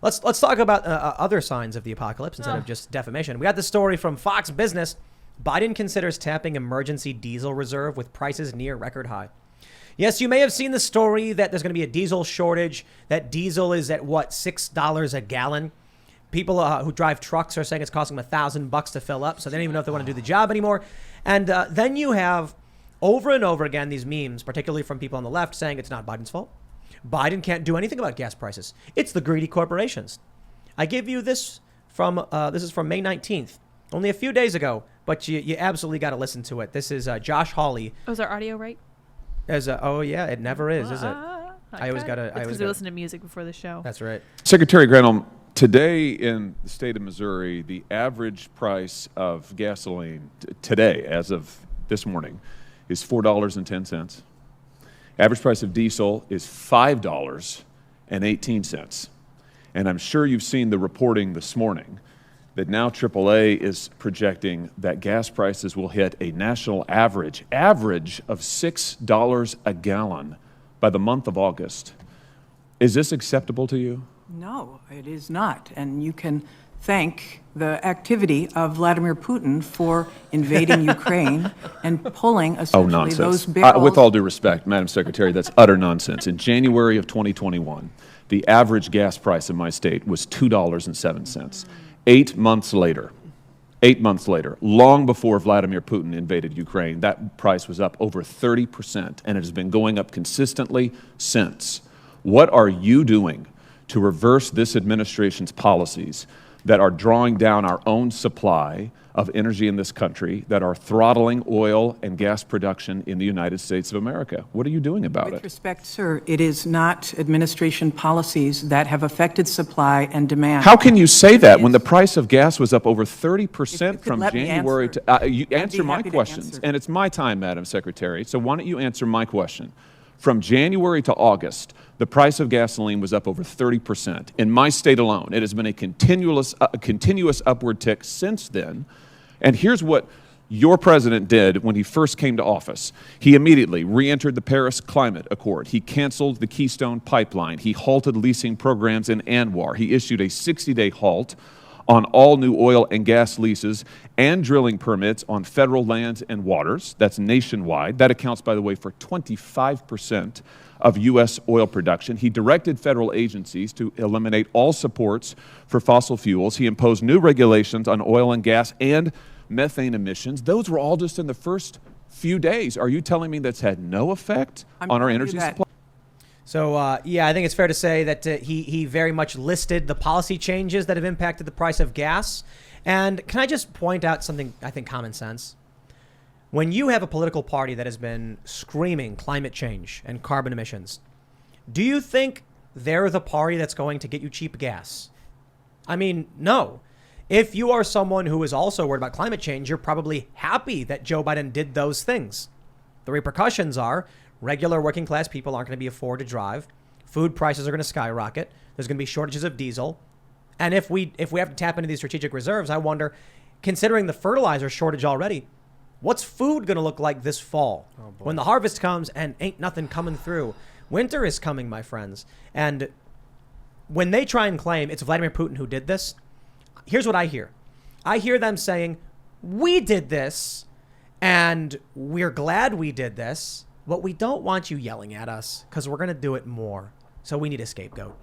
Let's talk about other signs of the apocalypse instead of just defamation. We got this story from Fox Business. Biden considers tapping emergency diesel reserve with prices near record high. Yes, you may have seen the story that there's going to be a diesel shortage, that diesel is at, $6 a gallon. People who drive trucks are saying it's costing them $1,000 to fill up, so they don't even know if they want to do the job anymore. And then you have, over and over again, these memes, particularly from people on the left, saying it's not Biden's fault. Biden can't do anything about gas prices. It's the greedy corporations. I give you this from, this is from May 19th, only a few days ago, but you absolutely got to listen to it. This is Josh Hawley. Oh, is our audio right? Oh yeah, it never is it? I always gotta. It's because we listen to music before the show. That's right. Secretary Granholm, today in the state of Missouri, the average price of gasoline today, as of this morning, is $4.10. Average price of diesel is $5.18. And I'm sure you've seen the reporting this morning that now AAA is projecting that gas prices will hit a national average of $6 a gallon by the month of August. Is this acceptable to you? No, it is not. And you can thank the activity of Vladimir Putin for invading Ukraine and pulling essentially those barrels. With all due respect, Madam Secretary, that's utter nonsense. In January of 2021, the average gas price in my state was $2.07. 8 months later, long before Vladimir Putin invaded Ukraine, that price was up over 30%, and it has been going up consistently since. What are you doing to reverse this administration's policies that are drawing down our own supply of energy in this country, that are throttling oil and gas production in the United States of America? What are you doing about it? With respect, sir, it is not administration policies that have affected supply and demand. How can you say that when the price of gas was up over 30% from January to... you answer my questions, and it's my time, Madam Secretary, so why don't you answer my question? From January to August, the price of gasoline was up over 30%. In my state alone, it has been a continuous upward tick since then. And here's what your president did when he first came to office. He immediately re-entered the Paris Climate Accord. He canceled the Keystone Pipeline. He halted leasing programs in ANWR. He issued a 60-day halt on all new oil and gas leases and drilling permits on federal lands and waters. That's nationwide. That accounts, by the way, for 25% of U.S. oil production. He directed federal agencies to eliminate all supports for fossil fuels. He imposed new regulations on oil and gas and methane emissions. Those were all just in the first few days. Are you telling me that's had no effect on our energy supply? So, yeah, I think it's fair to say that he very much listed the policy changes that have impacted the price of gas. And can I just point out something, I think, common sense? When you have a political party that has been screaming climate change and carbon emissions, do you think they're the party that's going to get you cheap gas? I mean, no. If you are someone who is also worried about climate change, you're probably happy that Joe Biden did those things. The repercussions are regular working class people aren't going to be afford to drive. Food prices are going to skyrocket. There's going to be shortages of diesel. And if we have to tap into these strategic reserves, I wonder, considering the fertilizer shortage already, what's food going to look like this fall when the harvest comes and ain't nothing coming through? Winter is coming, my friends. And when they try and claim it's Vladimir Putin who did this, here's what I hear. I hear them saying, we did this and we're glad we did this, but we don't want you yelling at us because we're going to do it more. So we need a scapegoat.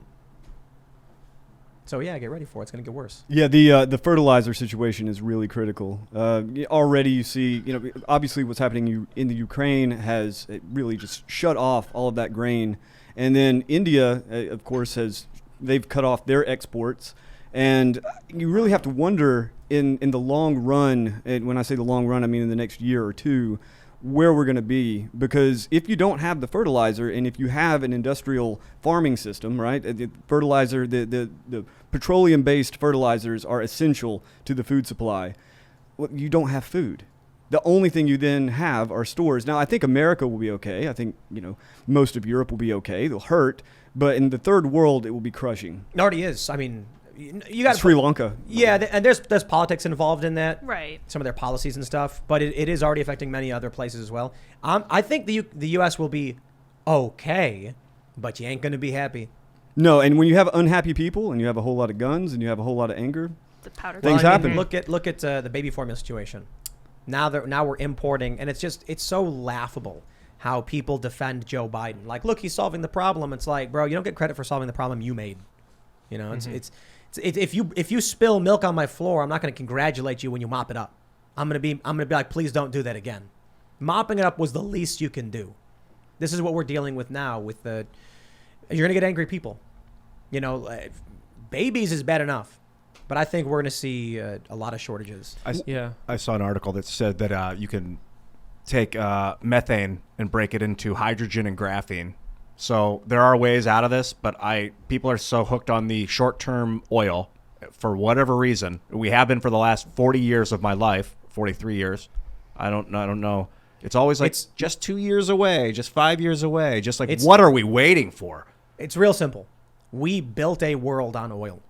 So yeah, get ready for it. It's going to get worse. Yeah, the fertilizer situation is really critical. Already you see, obviously what's happening in the Ukraine has really just shut off all of that grain. And then India, of course, they've cut off their exports. And you really have to wonder in the long run, and when I say the long run, I mean in the next year or two, where we're going to be. Because if you don't have the fertilizer, and if you have an industrial farming system, right, the fertilizer, the petroleum-based fertilizers are essential to the food supply. Well, you don't have food. The only thing you then have are stores. Now, I think America will be okay. I think, most of Europe will be okay. They'll hurt. But in the third world, it will be crushing. It already is. I mean, you got Sri Lanka. Yeah, and there's politics involved in that. Right. Some of their policies and stuff. But it is already affecting many other places as well. I think the U.S. will be okay, but you ain't going to be happy. No, and when you have unhappy people and you have a whole lot of guns and you have a whole lot of anger, The powder. Things Well, I happen. mean, look at the baby formula situation. Now we're importing, and it's so laughable how people defend Joe Biden. Like, look, he's solving the problem. It's like, bro, you don't get credit for solving the problem you made. You know, it's if you spill milk on my floor, I'm not going to congratulate you when you mop it up. I'm gonna be like, please don't do that again. Mopping it up was the least you can do. This is what we're dealing with now. You're gonna get angry people. You know, babies is bad enough, but I think we're gonna see a lot of shortages. I saw an article that said that you can take methane and break it into hydrogen and graphene. So there are ways out of this, but people are so hooked on the short-term oil for whatever reason. We have been for the last 40 years of my life, 43 years. I don't know. It's always like just 2 years away, just 5 years away. Just like, what are we waiting for? It's real simple. We built a world on oil.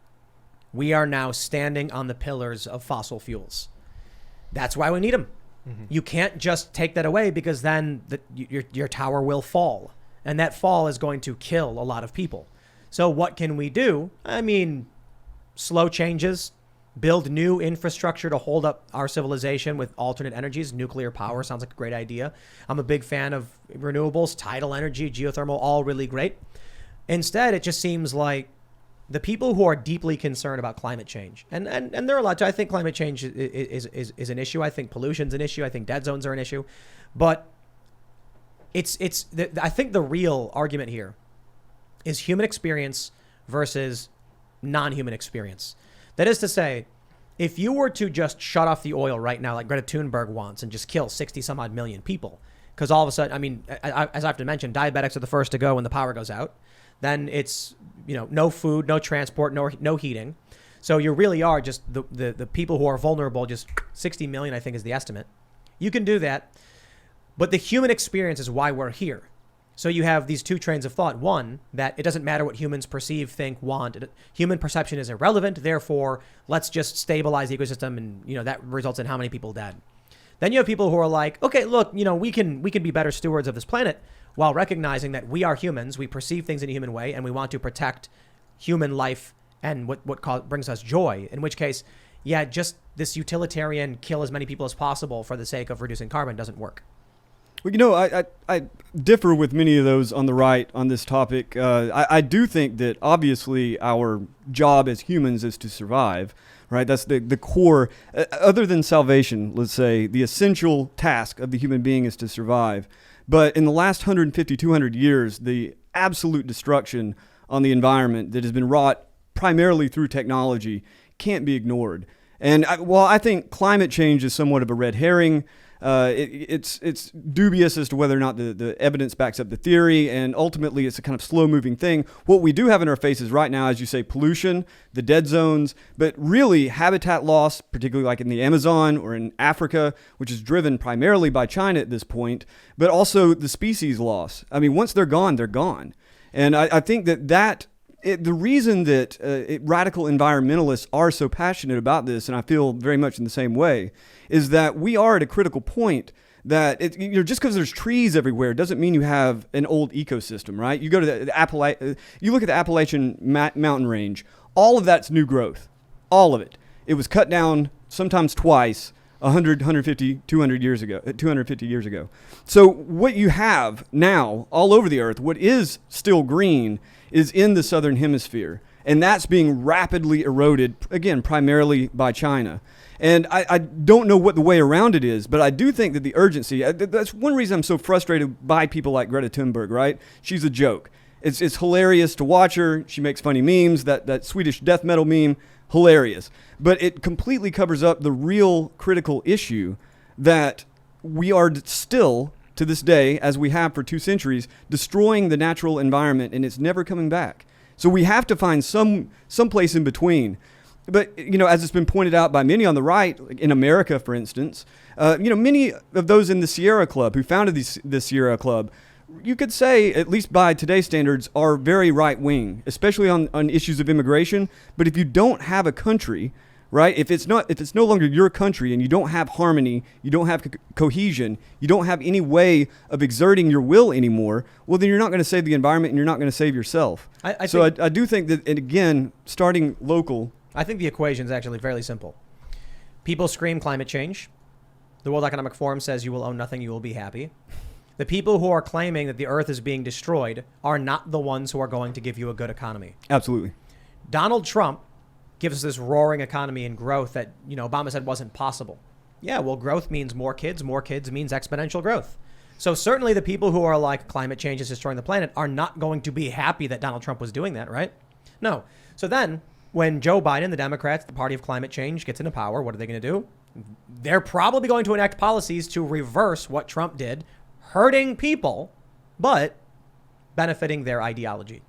We are now standing on the pillars of fossil fuels. That's why we need them. Mm-hmm. You can't just take that away, because then your tower will fall. And that fall is going to kill a lot of people. So what can we do? I mean, slow changes, build new infrastructure to hold up our civilization with alternate energies. Nuclear power sounds like a great idea. I'm a big fan of renewables, tidal energy, geothermal, all really great. Instead, it just seems like the people who are deeply concerned about climate change, and there are a lot. I think climate change is an issue. I think pollution's an issue. I think dead zones are an issue. But I think the real argument here is human experience versus non-human experience. That is to say, if you were to just shut off the oil right now, like Greta Thunberg wants, and just kill 60 some odd million people, because all of a sudden, I mean, as I have to mention, diabetics are the first to go when the power goes out. Then it's, no food, no transport, no heating. So you really are just the people who are vulnerable, just 60 million, I think is the estimate. You can do that. But the human experience is why we're here. So you have these two trains of thought. One, that it doesn't matter what humans perceive, think, want. Human perception is irrelevant. Therefore, let's just stabilize the ecosystem, and that results in how many people dead. Then you have people who are like, okay, look, we can be better stewards of this planet, while recognizing that we are humans. We perceive things in a human way, and we want to protect human life and what brings us joy. In which case, just this utilitarian kill as many people as possible for the sake of reducing carbon doesn't work. Well, I differ with many of those on the right on this topic. I do think that obviously our job as humans is to survive, right? That's the core. Other than salvation, let's say, the essential task of the human being is to survive. But in the last 150, 200 years, the absolute destruction on the environment that has been wrought primarily through technology can't be ignored. And while I think climate change is somewhat of a red herring, it's dubious as to whether or not the evidence backs up the theory, and ultimately it's a kind of slow-moving thing. What we do have in our faces right now, as you say, pollution, the dead zones, but really habitat loss, particularly like in the Amazon or in Africa, which is driven primarily by China at this point, but also the species loss. I mean, once they're gone, they're gone. And I think the reason that radical environmentalists are so passionate about this, and I feel very much in the same way, is that we are at a critical point that just because there's trees everywhere doesn't mean you have an old ecosystem, right? You go to you look at the Appalachian mountain range, all of that's new growth, all of it. It was cut down sometimes twice, 100, 150, 200 years ago, 250 years ago. So what you have now all over the earth, what is still green, is in the southern hemisphere. And that's being rapidly eroded, again, primarily by China. And I don't know what the way around it is, but I do think that the urgency, that's one reason I'm so frustrated by people like Greta Thunberg, right? She's a joke. It's hilarious to watch her. She makes funny memes, that Swedish death metal meme, hilarious. But it completely covers up the real critical issue that we are still, to this day, as we have for 2 centuries, destroying the natural environment, and it's never coming back. So we have to find some place in between. But, as it's been pointed out by many on the right, like in America, for instance, many of those in the Sierra Club who founded the Sierra Club, you could say, at least by today's standards, are very right-wing, especially on issues of immigration. But if you don't have a country, right? If it's no longer your country and you don't have harmony, you don't have cohesion, you don't have any way of exerting your will anymore, well, then you're not going to save the environment and you're not going to save yourself. I do think that, and again, starting local. I think the equation is actually fairly simple. People scream climate change. The World Economic Forum says you will own nothing, you will be happy. The people who are claiming that the earth is being destroyed are not the ones who are going to give you a good economy. Absolutely. Donald Trump gives us this roaring economy and growth that, Obama said wasn't possible. Yeah, well, growth means more kids means exponential growth. So certainly the people who are like climate change is destroying the planet are not going to be happy that Donald Trump was doing that, right? No. So then when Joe Biden, the Democrats, the party of climate change, gets into power, what are they going to do? They're probably going to enact policies to reverse what Trump did, hurting people, but benefiting their ideology.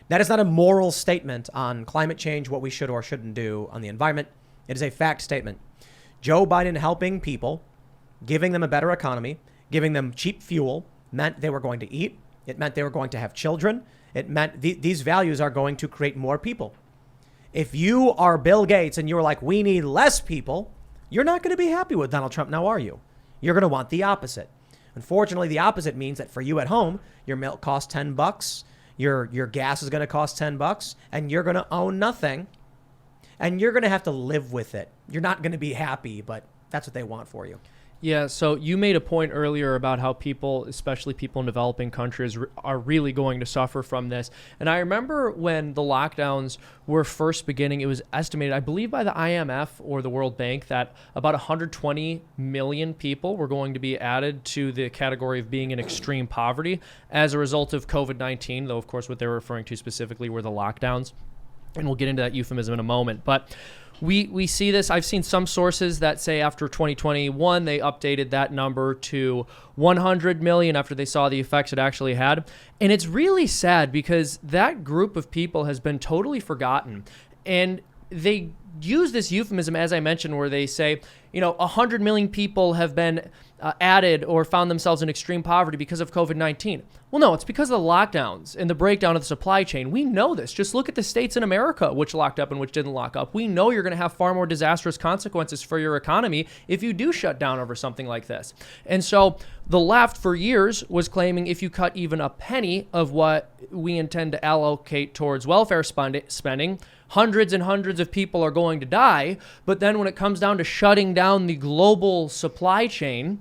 That is not a moral statement on climate change, what we should or shouldn't do on the environment. It is a fact statement. Joe Biden helping people, giving them a better economy, giving them cheap fuel, meant they were going to eat. It meant they were going to have children. It meant these values are going to create more people. If you are Bill Gates and you're like, we need less people, you're not going to be happy with Donald Trump now, are you? You're going to want the opposite. Unfortunately, the opposite means that for you at home, your milk costs $10, your gas is going to cost $10, and you're going to own nothing, and you're going to have to live with it. You're not going to be happy, but that's what they want for you. Yeah, so you made a point earlier about how people, especially people in developing countries, are really going to suffer from this. And I remember when the lockdowns were first beginning, it was estimated, I believe by the IMF or the World Bank, that about 120 million people were going to be added to the category of being in extreme poverty as a result of COVID-19, though, of course, what they were referring to specifically were the lockdowns. And we'll get into that euphemism in a moment. But we see this. I've seen some sources that say after 2021, they updated that number to 100 million after they saw the effects it actually had. And it's really sad because that group of people has been totally forgotten. And they use this euphemism, as I mentioned, where they say, 100 million people have been added or found themselves in extreme poverty because of COVID-19. Well, no, it's because of the lockdowns and the breakdown of the supply chain. We know this. Just look at the states in America, which locked up and which didn't lock up. We know you're going to have far more disastrous consequences for your economy if you do shut down over something like this. And so the left for years was claiming if you cut even a penny of what we intend to allocate towards welfare spending, hundreds and hundreds of people are going to die. But then when it comes down to shutting down the global supply chain,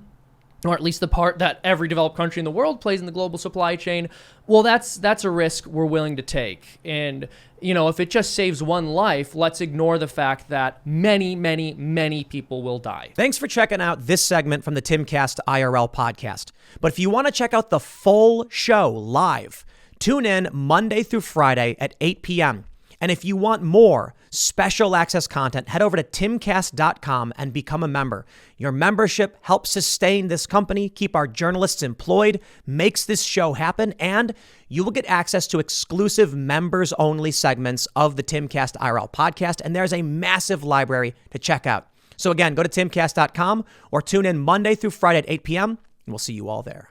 or at least the part that every developed country in the world plays in the global supply chain, well, that's a risk we're willing to take. And, if it just saves one life, let's ignore the fact that many, many, many people will die. Thanks for checking out this segment from the Timcast IRL podcast. But if you want to check out the full show live, tune in Monday through Friday at 8 p.m. And if you want more special access content, head over to timcast.com and become a member. Your membership helps sustain this company, keep our journalists employed, makes this show happen, and you will get access to exclusive members-only segments of the Timcast IRL podcast, and there's a massive library to check out. So again, go to timcast.com or tune in Monday through Friday at 8 p.m., and we'll see you all there.